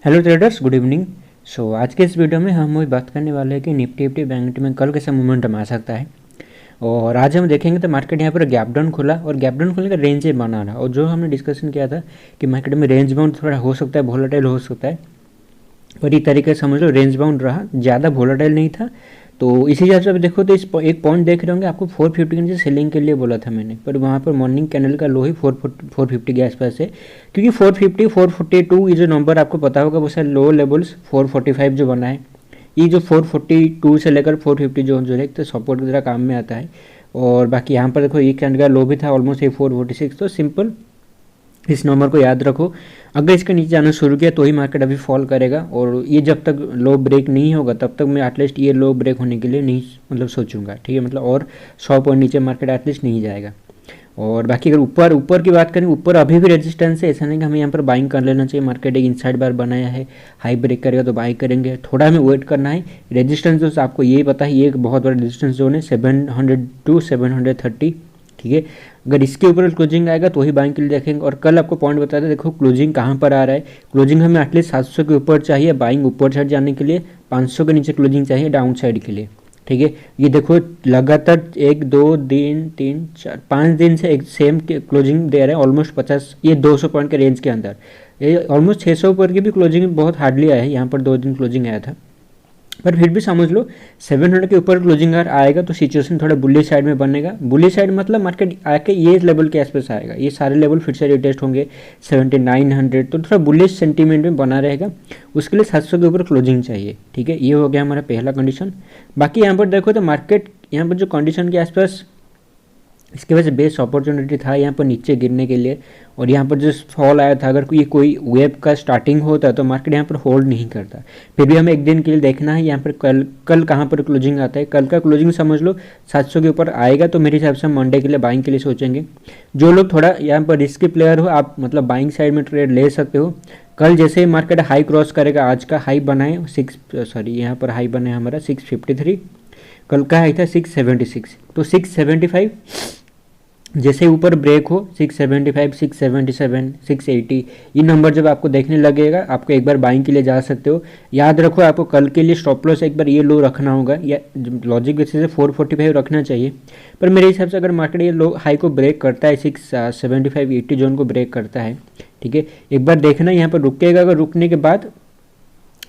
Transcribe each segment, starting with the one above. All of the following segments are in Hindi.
Hello traders, good evening. आज के इस वीडियो में हम वही बात करने वाले हैं कि निफ्टी बैंक निफ्टी में कल कैसा मोमेंटम आ सकता है। और आज हम देखेंगे तो मार्केट यहाँ पर गैप डाउन खुला और गैप डाउन खुलने का रेंज ही बना रहा। और जो हमने डिस्कशन किया था कि मार्केट में रेंज बाउंड थोड़ा हो सकता है, वोलेटाइल हो सकता है, और इस तरीके से समझ लो रेंज बाउंड रहा, ज़्यादा वोलेटाइल नहीं था। तो इसी हिसाब से देखो तो इस एक पॉइंट देख रहे होंगे, आपको 450 के नीचे सेलिंग के लिए बोला था मैंने, पर वहाँ पर मॉर्निंग कैंडल का लो ही 450 के आसपास है। क्योंकि 450 442 ये जो नंबर आपको पता होगा वो सर लो लेवल्स 445 जो बना है, ये जो 442 से लेकर 450 जो है तो सपोर्ट की तरह काम में आता है। और बाकी यहाँ पर देखो ये कैंडल का लो भी था ऑलमोस्ट 446। तो सिंपल इस नंबर को याद रखो, अगर इसके नीचे जाना शुरू किया तो ही मार्केट अभी फॉल करेगा। और ये जब तक लो ब्रेक नहीं होगा तब तक मैं एटलीस्ट ये लो ब्रेक होने के लिए नहीं मतलब सोचूंगा, ठीक है। मतलब और 100 पॉइंट नीचे मार्केट एटलीस्ट नहीं जाएगा। और बाकी अगर ऊपर ऊपर की बात करें, ऊपर अभी भी रेजिस्टेंस है, ऐसा नहीं कि हमें यहाँ पर बाइंग कर लेना चाहिए। मार्केट एक इनसाइड बार बनाया है, हाई ब्रेक करेगा तो बाई करेंगे, थोड़ा हमें वेट करना है। रेजिस्टेंस जो आपको ये पता है, ये एक बहुत बड़ा रेजिस्टेंस जोन है 700 टू 730, ठीक है। अगर इसके ऊपर क्लोजिंग आएगा तो ही बाइंग के लिए देखेंगे। और कल आपको पॉइंट बताया था, देखो क्लोजिंग कहाँ पर आ रहा है। क्लोजिंग हमें एटलीस्ट 700 के ऊपर चाहिए बाइंग ऊपर साइड जाने के लिए, 500 के नीचे क्लोजिंग चाहिए डाउन साइड के लिए, ठीक है। ये देखो लगातार 1 2 दिन 3 4 5 दिन से एक सेम क्लोजिंग दे रहे हैं ऑलमोस्ट 50, ये 200 पॉइंट के रेंज के अंदर। ये ऑलमोस्ट 600 पर की भी क्लोजिंग बहुत हार्डली आया है, यहाँ पर 2 दिन क्लोजिंग आया था। पर फिर भी समझ लो 700 के ऊपर क्लोजिंग अगर आएगा तो सिचुएशन थोड़ा बुलिश साइड में बनेगा। बुलिश साइड मतलब मार्केट आके ये लेवल के आसपास आएगा, ये सारे लेवल फिर से रिटेस्ट होंगे 7900, तो थोड़ा बुलिश सेंटीमेंट में बना रहेगा। उसके लिए 700 के ऊपर क्लोजिंग चाहिए, ठीक है। ये हो गया हमारा पहला कंडीशन। बाकी यहाँ पर देखो तो मार्केट यहाँ पर जो कंडीशन के आसपास, इसके वजह से बेस्ट अपॉर्चुनिटी था यहाँ पर नीचे गिरने के लिए। और यहाँ पर जो फॉल आया था, अगर ये कोई वेब का स्टार्टिंग होता तो मार्केट यहाँ पर होल्ड नहीं करता। फिर भी हमें एक दिन के लिए देखना है यहाँ पर कल कहाँ पर क्लोजिंग आता है। कल का क्लोजिंग समझ लो 700 के ऊपर आएगा तो मेरे हिसाब से हम मंडे के लिए बाइंग के लिए सोचेंगे। जो लोग थोड़ा यहाँ पर रिस्की प्लेयर हो, आप मतलब बाइंग साइड में ट्रेड ले सकते हो। कल जैसे ही मार्केट हाई क्रॉस करेगा, आज का हाई बनाए यहाँ पर हाई बना है हमारा 653, कल का हाई था 676, तो 675 जैसे ऊपर ब्रेक हो 675 677 680, ये नंबर जब आपको देखने लगेगा आपको एक बार बाइंग के लिए जा सकते हो। याद रखो आपको कल के लिए स्टॉप लॉस एक बार ये लो रखना होगा, या लॉजिक बेसिस से 445 रखना चाहिए। पर मेरे हिसाब से अगर मार्केट ये लो हाई को ब्रेक करता है 675 80 जोन को ब्रेक करता है, ठीक है, एक बार देखना यहाँ पर रुकेगा। अगर रुकने के बाद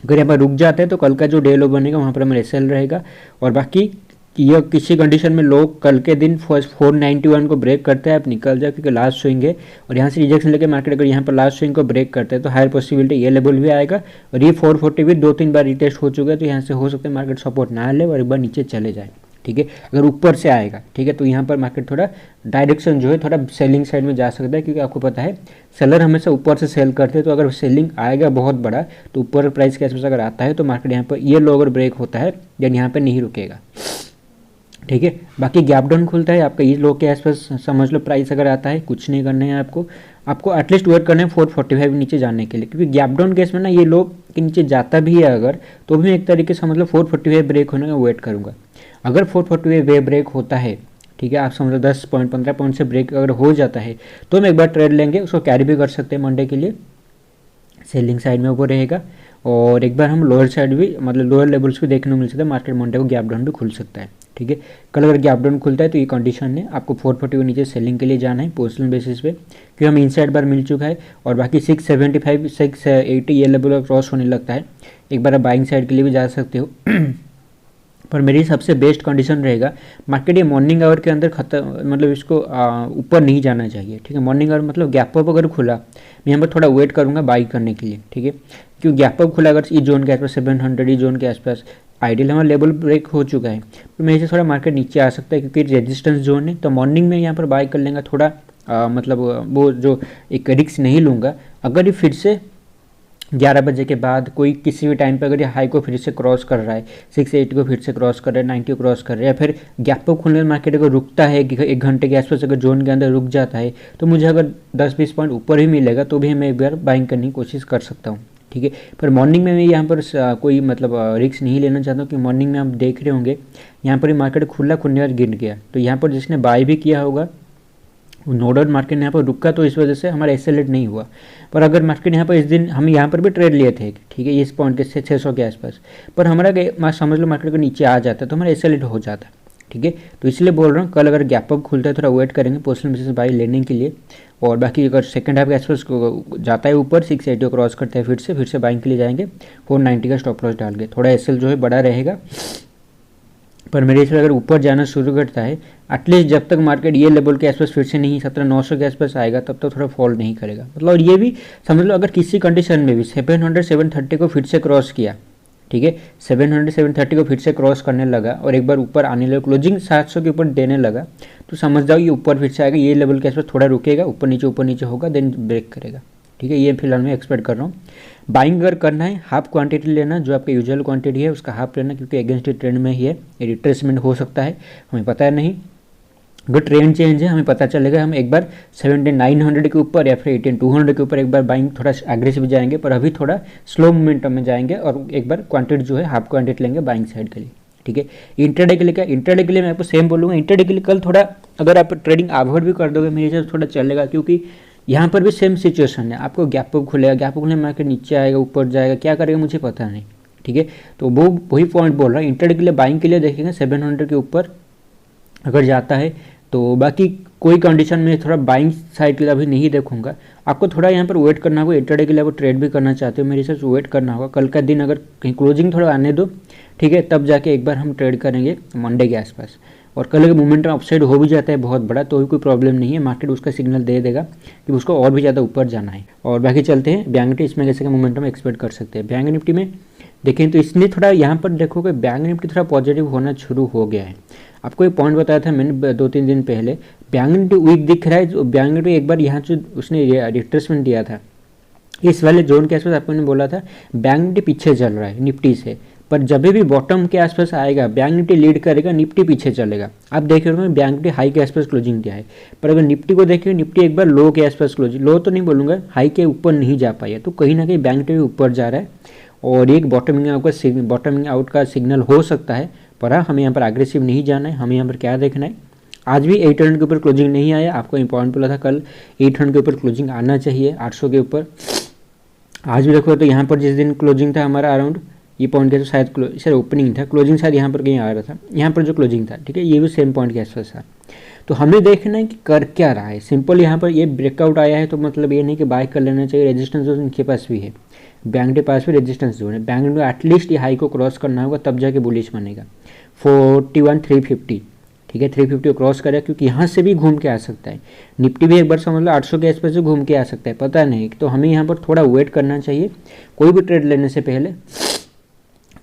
अगर यहाँ पर रुक जाता है तो कल का जो डे लो बनेगा वहाँ पर हमारा एसएल रहेगा। और बाकी ये किसी कंडीशन में लोग कल के दिन 491 को ब्रेक करते हैं, आप निकल जाए क्योंकि लास्ट स्विंग है। और यहाँ से रिजेक्शन लेके मार्केट अगर यहाँ पर लास्ट स्विंग को ब्रेक करते हैं तो हायर पॉसिबिलिटी ये लेवल भी आएगा। और ये 440 भी 2-3 बार रिटेस्ट हो चुका है, तो यहाँ से हो सकता है मार्केट सपोर्ट ना ले और एक बार नीचे चले जाए, ठीक है। अगर ऊपर से आएगा, ठीक है, तो यहाँ पर मार्केट थोड़ा डायरेक्शन जो है थोड़ा सेलिंग साइड में जा सकता है, क्योंकि आपको पता है सेलर हमेशा ऊपर से सेल करते हैं। तो अगर सेलिंग आएगा बहुत बड़ा तो ऊपर प्राइस के आसपास अगर आता है तो मार्केट यहाँ पर ये लो अगर ब्रेक होता है देन यहाँ पर नहीं रुकेगा, ठीक है। बाकी गैप डाउन खुलता है आपका ये लो के आसपास, समझ लो प्राइस अगर आता है कुछ नहीं करना है आपको एटलीस्ट वेट करना है 445 नीचे जाने के लिए। क्योंकि गैप डाउन केस में ना ये लो के नीचे जाता भी है अगर, तो भी एक तरीके से समझ लो 445 ब्रेक होने का वेट करूँगा। अगर 445 ब्रेक होता है, ठीक है, आप समझ लो 10 पॉइंट 15 पॉइंट से ब्रेक अगर हो जाता है तो हम एक बार ट्रेड लेंगे, उसको कैरी भी कर सकते हैं मंडे के लिए, सेलिंग साइड में वो रहेगा। और एक बार हम लोअर साइड भी मतलब लोअर लेवल्स भी देखने को मिल सकता है, मार्केट मंडे को गैप डाउन भी खुल सकता है, ठीक है। कल अगर गैप डाउन खुलता है तो ये कंडीशन है आपको 440 के नीचे सेलिंग के लिए जाना है पोजिशनल बेसिस पे, क्योंकि हम इनसाइड बार मिल चुका है। और बाकी 675 680 ये लेवल क्रॉस होने लगता है, एक बार आप बाइंग साइड के लिए भी जा सकते हो। पर मेरी सबसे बेस्ट कंडीशन रहेगा मार्केट ये मॉर्निंग आवर के अंदर खत्म, मतलब इसको ऊपर नहीं जाना चाहिए, ठीक है। मॉर्निंग आवर मतलब गैप अप अगर खुला, मैं यहाँ पर थोड़ा वेट करूँगा बाई करने के लिए, ठीक है। क्योंकि गैप अप खुला अगर इस जोन के आसपास 700 जोन के आसपास आइडियल हमारा लेवल ब्रेक हो चुका है, तो मेरे से थोड़ा मार्केट नीचे आ सकता है क्योंकि रेजिस्टेंस जोन है। तो मॉर्निंग में यहाँ पर बाई कर लेंगे, थोड़ा मतलब वो जो एक रिस्क नहीं लूँगा। अगर ये फिर से 11 बजे के बाद कोई किसी भी टाइम पे अगर ये हाई को फिर से क्रॉस कर रहा है, 680 को फिर से क्रॉस कर रहा है, 90 को क्रॉस कर रहा है, या फिर गैप अप खुलने में मार्केट अगर रुकता है कि 1 घंटे के आसपास अगर जोन के अंदर रुक जाता है, तो मुझे अगर 10-20 पॉइंट ऊपर ही मिलेगा तो भी मैं एक बार बाइंग करने की कोशिश कर सकता हूँ, ठीक है। पर मॉर्निंग में मैं यहाँ पर कोई मतलब रिस्क नहीं लेना चाहता हूँ कि मॉर्निंग में आप देख रहे होंगे यहाँ पर ही मार्केट खुला खुलने बाद गिर गया, तो यहाँ पर जिसने बाय भी किया होगा नोडल मार्केट यहाँ पर रुका तो इस वजह से हमारा एक्सेलेट नहीं हुआ। पर अगर मार्केट यहाँ पर इस दिन हम यहाँ पर भी ट्रेड लिए थे, ठीक है, इस पॉइंट के 600 के आसपास, पर हमारा समझ लो मार्केट को नीचे आ जाता तो हमारा एक्सेलेट हो जाता, ठीक है। तो इसलिए बोल रहा हूँ कल अगर गैप अप खुलता है थोड़ा वेट करेंगे पोजिशनल बेसिस बाई लेने के लिए। और बाकी अगर सेकंड हाफ के आसपास जाता है ऊपर 680 को क्रॉस करता है फिर से बाइंग के लिए जाएंगे 490 का स्टॉप लॉस डाल के, थोड़ा एसएल जो है बड़ा रहेगा। पर मेरे हिसाब से अगर ऊपर जाना शुरू करता है एटलीस्ट जब तक मार्केट ये लेवल के आसपास फिर से नहीं 17,900 के आसपास आएगा तब तो थोड़ा फॉल नहीं करेगा। मतलब और ये भी समझ लो अगर किसी कंडीशन में भी 700 730 को फिर से क्रॉस किया, ठीक है, 700 730 को फिर से क्रॉस करने लगा और एक बार ऊपर आने लगा, क्लोजिंग 700 के ऊपर देने लगा, तो समझ जाओ ये ऊपर फिर से आएगा, ये लेवल के आसपास थोड़ा रुकेगा, ऊपर नीचे होगा, देन ब्रेक करेगा, ठीक है। ये फिलहाल मैं एक्सपेक्ट कर रहा हूँ। बाइंग अगर करना है हाफ क्वांटिटी लेना, जो आपका यूजुअल क्वांटिटी है उसका हाफ लेना, क्योंकि अगेंस्ट ट्रेंड में ही है, रिट्रेसमेंट हो सकता है, हमें पता है नहीं। अगर ट्रेंड चेंज है हमें पता चलेगा, हम एक बार 17,900 के ऊपर या फिर 18,200 के ऊपर एक बार बाइंग थोड़ा एग्रेसिव जाएंगे, पर अभी थोड़ा स्लो मोमेंटम में जाएंगे और एक बार क्वांटिटी जो है हाफ क्वांटिटी लेंगे बाइंग साइड के लिए, ठीक है। इंटरडे के लिए क्या, इंटरडे के लिए मैं आपको सेम बोलूँगा, इंटरडे के लिए कल थोड़ा अगर आप ट्रेडिंग अवॉइड भी कर दोगे मेरे हिसाब से थोड़ा चलेगा, क्योंकि यहाँ पर भी सेम सिचुएशन है, आपको गैप अप खुलेगा, गैप अप खुलने मार्केट नीचे आएगा ऊपर जाएगा, क्या करेगा मुझे पता नहीं, ठीक है। तो वो वही पॉइंट बोल रहा है, इंटरडे के लिए बाइंग के लिए देखेंगे 700 के ऊपर अगर जाता है तो, बाकी कोई कंडीशन में थोड़ा बाइंग साइड के लिए अभी नहीं देखूंगा। आपको थोड़ा यहाँ पर वेट करना होगा, इंटरडे के लिए आप ट्रेड भी करना चाहते हो मेरे हिसाब से वेट करना होगा, कल का दिन अगर कहीं क्लोजिंग थोड़ा आने दो, ठीक है, तब जाके एक बार हम ट्रेड करेंगे मंडे के आसपास। और कल अगर मोमेंटम अपसाइड हो भी जाता है बहुत बड़ा तो भी कोई प्रॉब्लम नहीं है, मार्केट उसका सिग्नल दे देगा कि उसको और भी ज़्यादा ऊपर जाना है। और बाकी चलते हैं बैंक निफ्टी, इसमें कैसे का मोमेंटम एक्सपेक्ट कर सकते हैं। बैंक निफ्टी में देखें तो इसने थोड़ा यहाँ पर देखोगे बैंक निफ्टी थोड़ा पॉजिटिव होना शुरू हो गया है। आपको एक पॉइंट बताया था मैंने 2-3 दिन पहले, बैंक निफ्टी वीक दिख रहा है, जो बैंक निफ्टी एक बार यहाँ जो उसने रिट्रेसमेंट दिया था इस वाले जोन के आसपास, आपको ने बोला था बैंक निफ्टी पीछे चल रहा है निफ्टी से, पर जब भी बॉटम के आसपास आएगा बैंक निफ्टी लीड करेगा, निफ्टी पीछे चलेगा। आप देख रहे हो बैंक निफ्टी हाई के आसपास क्लोजिंग दिया है, पर अगर निफ्टी को देखें निफ्टी एक बार लो के आसपास क्लोजिंग, लो तो नहीं बोलूँगा, हाई के ऊपर नहीं जा पाया, तो कहीं ना कहीं बैंक निफ्टी ऊपर जा रहा है और एक बॉटमिंग आउट का सिग्नल हो सकता है। पर हाँ, हमें यहाँ पर एग्रेसिव नहीं जाना है, हमें यहाँ पर क्या देखना है, आज भी 800 के ऊपर क्लोजिंग नहीं आया, आपको इंपॉर्टेंट बोला था कल 800 के ऊपर क्लोजिंग आना चाहिए, 800 के ऊपर। आज भी देखो तो यहाँ पर जिस दिन क्लोजिंग था हमारा अराउंड ये पॉइंट के तो शायद ओपनिंग था, क्लोजिंग शायद यहाँ पर कहीं आ रहा था, यहाँ पर जो क्लोजिंग था, ठीक है, ये भी सेम पॉइंट के आसपास था। तो हमें देखना है कि कर क्या रहा है, सिंपल यहाँ पर ये ब्रेकआउट आया है तो मतलब ये नहीं कि बाय कर लेना चाहिए, रेजिस्टेंस जोन इनके पास भी है, बैंक के पास भी रेजिस्टेंस जोन है, बैंक में एटलीस्ट ये हाई को क्रॉस करना होगा तब जाके बुलिश बनेगा 41,350, ठीक है, 350 को क्रॉस करेगा, क्योंकि यहाँ से भी घूम के आ सकता है, निफ्टी भी एक बार समझ लो 800 के आसपास से घूम के आ सकता है, पता नहीं। तो हमें यहाँ पर थोड़ा वेट करना चाहिए कोई भी ट्रेड लेने से पहले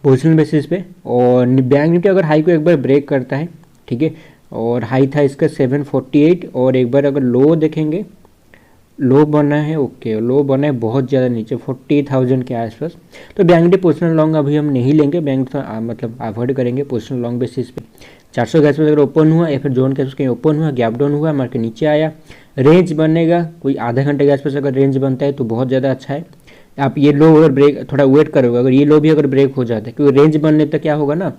पोजिशनल बेसिस पे। और बैंक निफ्टी अगर हाई को एक बार ब्रेक करता है, ठीक है, और हाई था इसका 748 और एक बार अगर लो देखेंगे, लो बना है, ओके, लो बना है बहुत ज़्यादा नीचे 40,000 के आसपास, तो बैंक निफ्टी पोजिशनल लॉन्ग अभी हम नहीं लेंगे, बैंक मतलब अवॉइड करेंगे पोजिशनल लॉन्ग बेसिस पे। 400 के आसपास अगर ओपन हुआ या फिर जोन के आसपास कहीं ओपन हुआ, गैप डाउन हुआ, मार्केट नीचे आया, रेंज बनेगा कोई आधा घंटे के आसपास अगर रेंज बनता है तो बहुत ज़्यादा अच्छा है। आप ये लो अगर ब्रेक थोड़ा वेट करोगे, अगर ये लो भी अगर ब्रेक हो जाता है, क्योंकि रेंज बनने तक क्या होगा ना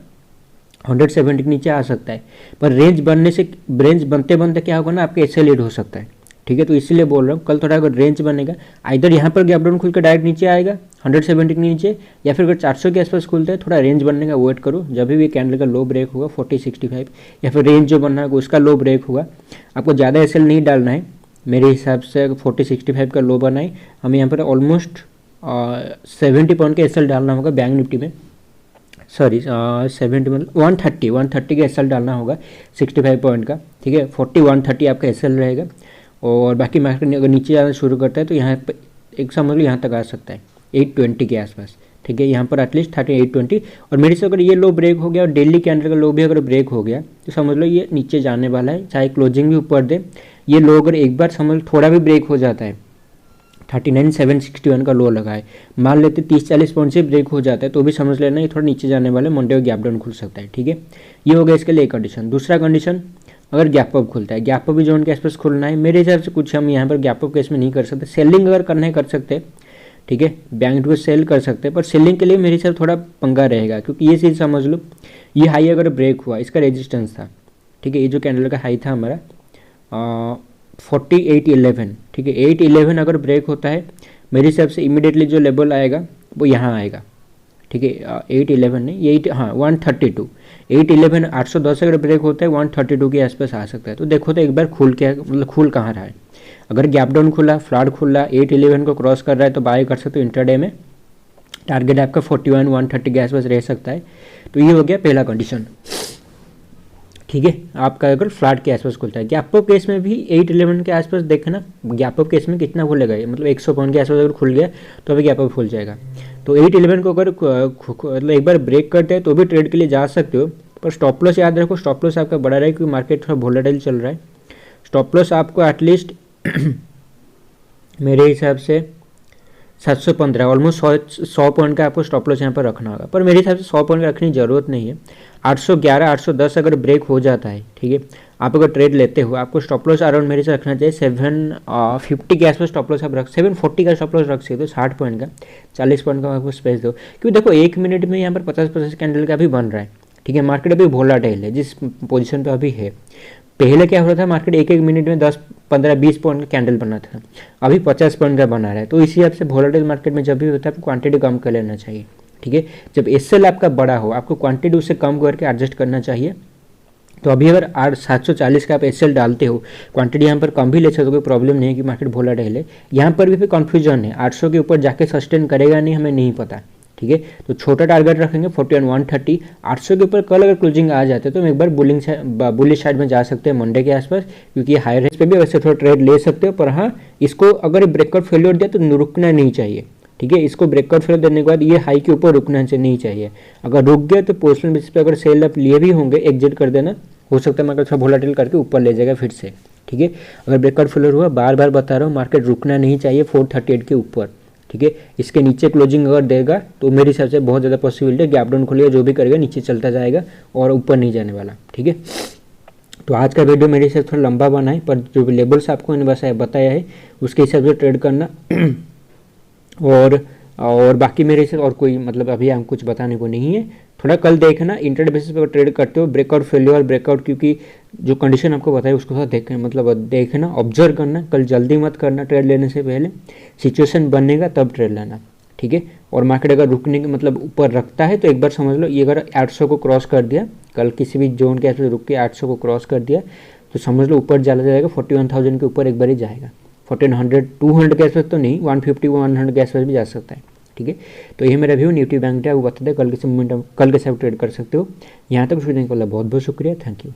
170 के नीचे आ सकता है, पर रेंज बनते बनते क्या होगा ना आपके एक्सेलेरेट हो सकता है, ठीक है। तो इसलिए बोल रहा हूँ कल थोड़ा अगर रेंज बनेगा, इधर यहाँ पर गैप डाउन खुल कर डायरेक्ट नीचे आएगा 170 के नीचे, या फिर अगर 400 के आसपास खुलता है थोड़ा रेंज बनने का वेट करो, जब भी कैंडल का लो ब्रेक होगा 4065 या फिर रेंज जो बनना है उसका लो ब्रेक होगा, आपको ज़्यादा एसएल नहीं डालना है मेरे हिसाब से, 4065 का लो बना है, हमें यहाँ पर ऑलमोस्ट 70 पॉइंट का एसएल डालना होगा बैंक निफ्टी में, सॉरी 70 मतलब 130 का एसएल डालना होगा 65 पॉइंट का, ठीक है, 130 आपका एसएल रहेगा। और बाकी मार्केट अगर नीचे जाना शुरू करता है तो यहाँ पर एक समझ लो यहाँ तक आ सकता है 820 के आसपास, ठीक है, यहाँ पर एटलीस्ट 3820। और मेरे से अगर ये लो ब्रेक हो गया और डेली कैंडल का लो भी अगर ब्रेक हो गया तो समझ लो ये नीचे जाने वाला है, चाहे क्लोजिंग भी ऊपर दे, ये लो अगर एक बार समझ लो थोड़ा भी ब्रेक हो जाता है, 39,761 का लो लगा है, मान लेते 30-40 पॉइंट से ब्रेक हो जाता है तो भी समझ लेना ये थोड़ा नीचे जाने वाले, मंडे को गैप डाउन खुल सकता है, ठीक है। ये हो गया इसके लिए एक कंडीशन। दूसरा कंडीशन, अगर गैप अप खुलता है, गैप अप भी जोन के आसपास खुलना है, मेरे हिसाब से कुछ हम यहाँ पर गैप अप केस में नहीं कर सकते, सेलिंग अगर करना है कर सकते हैं, ठीक है, बैंक को सेल कर सकते हैं, पर सेलिंग के लिए मेरे हिसाब थोड़ा पंगा रहेगा, क्योंकि ये चीज़ समझ लो ये हाई अगर ब्रेक हुआ, इसका रेजिस्टेंस था, ठीक है, ये जो कैंडल का हाई था हमारा 48.11, ठीक है। 8.11 अगर ब्रेक होता है मेरे हिसाब से इमीडिएटली जो लेवल आएगा वो यहाँ आएगा, ठीक है। 8.11 नहीं, 8 हाँ 132, 8.11 810 अगर ब्रेक होता है 132 के आसपास आ सकता है। तो देखो तो एक बार खुल के मतलब खुल कहाँ रहा है। अगर गैप डाउन खुला, फ्लैट खुला, 8.11 को क्रॉस कर रहा है तो बाय कर सकते हो इंट्राडे में। टारगेट आपका 41 130 के आसपास रह सकता है। तो ये हो गया पहला कंडीशन, ठीक है। आपका अगर फ्लैट के आसपास खुलता है, गैप अप केस में भी 8.11 के आसपास देखना, गैप अप केस में कितना खुलेगा ये, मतलब 100 पॉइंट के आसपास अगर खुल गया तो अभी गैप अप खुल जाएगा। तो 8.11 को अगर मतलब एक बार ब्रेक करते हैं तो भी ट्रेड के लिए जा सकते हो, पर स्टॉप लॉस याद रखो, स्टॉप लॉस आपका बड़ा रहा है क्योंकि मार्केट थोड़ा वोलेटाइल चल रहा है। स्टॉप लॉस आपको एटलीस्ट मेरे हिसाब से 715 ऑलमोस्ट 100 पॉइंट का आपको स्टॉप लॉस यहाँ पर रखना होगा, पर मेरे हिसाब से 100 पॉइंट का रखने की जरूरत नहीं है। 811 810 अगर ब्रेक हो जाता है, ठीक है, आप अगर ट्रेड लेते हो आपको स्टॉप लॉस अराउंड मेरे से रखना चाहिए 750 के आसपास स्टॉप लॉस आप रख, 740 का स्टॉप लॉस रख सकते हो, 60 पॉइंट का, 40 पॉइंट का आपको स्पेस दो। क्योंकि देखो 1 मिनट में यहाँ पर 50 कैंडल का भी बन रहा है, ठीक है। मार्केट अभी वोलेटाइल है जिस पोजीशन पे अभी है। पहले क्या हो रहा था, मार्केट 1 मिनट में 10 15 20 पॉइंट का कैंडल बना था, अभी 50 पॉइंट का बना रहा है। तो इसी हिसाब से वोलेटाइल मार्केट में जब भी होता है आपको क्वांटिटी कम कर लेना चाहिए, ठीक है। जब एसएल आपका बड़ा हो आपको क्वांटिटी उससे कम करके एडजस्ट करना चाहिए। तो अभी अगर 740 का आप एसएल डालते हो, क्वांटिटी यहाँ पर कम भी ले सकते हो, कोई प्रॉब्लम नहीं है कि मार्केट वोलेटाइल है। यहाँ पर भी कन्फ्यूजन है, 800 के ऊपर जाके सस्टेन करेगा नहीं हमें नहीं पता, ठीक है। तो छोटा टारगेट रखेंगे 41 130। 800 के ऊपर कल अगर क्लोजिंग आ जाते तो हम एक बार बुलिश साइड में जा सकते हैं मंडे के आसपास, क्योंकि हाई रेंज पे भी वैसे थोड़ा ट्रेड ले सकते हो। पर हाँ, इसको अगर ब्रेकआउट फेलियर दिया तो रुकना नहीं चाहिए, ठीक है। इसको ब्रेकआउट फेलियर देने के बाद ये हाई के ऊपर रुकना नहीं चाहिए। अगर रुक गया तो पोजिशन बेसिस पे अगर सेल अप लिए भी होंगे एग्जिट कर देना, हो सकता है मार्केट थोड़ा वोलेटाइल करके ऊपर ले जाएगा फिर से, ठीक है। अगर ब्रेकआउट फेलियर हुआ, बार बार बता रहा हूँ, मार्केट रुकना नहीं चाहिए 438 के ऊपर, ठीक है। इसके नीचे क्लोजिंग अगर देगा तो मेरे हिसाब से बहुत ज़्यादा पॉसिबिलिटी है गैप डाउन खुलेगा, जो भी करेगा नीचे चलता जाएगा और ऊपर नहीं जाने वाला, ठीक है। तो आज का वीडियो मेरे हिसाब से थोड़ा लंबा बना है, पर जो भी लेबल्स आपको मैंने बताया है उसके हिसाब से ट्रेड करना। और बाकी मेरे से और कोई मतलब अभी हम कुछ बताने को नहीं है। थोड़ा कल देखना इंट्राडे बेसिस पर ट्रेड करते हो, ब्रेकआउट फेल्योर ब्रेकआउट, क्योंकि जो कंडीशन आपको बताया उसको थोड़ा देखना ऑब्जर्व करना। कल जल्दी मत करना ट्रेड लेने से पहले, सिचुएशन बनेगा तब ट्रेड लेना, ठीक है। और मार्केट अगर रुकने के मतलब ऊपर रखता है तो एक बार समझ लो, ये अगर 800 को क्रॉस कर दिया, कल किसी भी जोन के आसपास रुक के 800 को क्रॉस कर दिया तो समझ लो ऊपर चला जाएगा, 41,000 के ऊपर एक बार ही जाएगा। 1400 200 के आसपास तो नहीं, 150 100 के आसपास भी जा सकता है, ठीक है। तो ये मेरा व्यू निफ्टी बैंक है, वो बता दें कल कैसे मोमेंटम, कल कैसे आप ट्रेड कर सकते हो। यहाँ तक सुनने के लिए बहुत बहुत शुक्रिया, थैंक यू।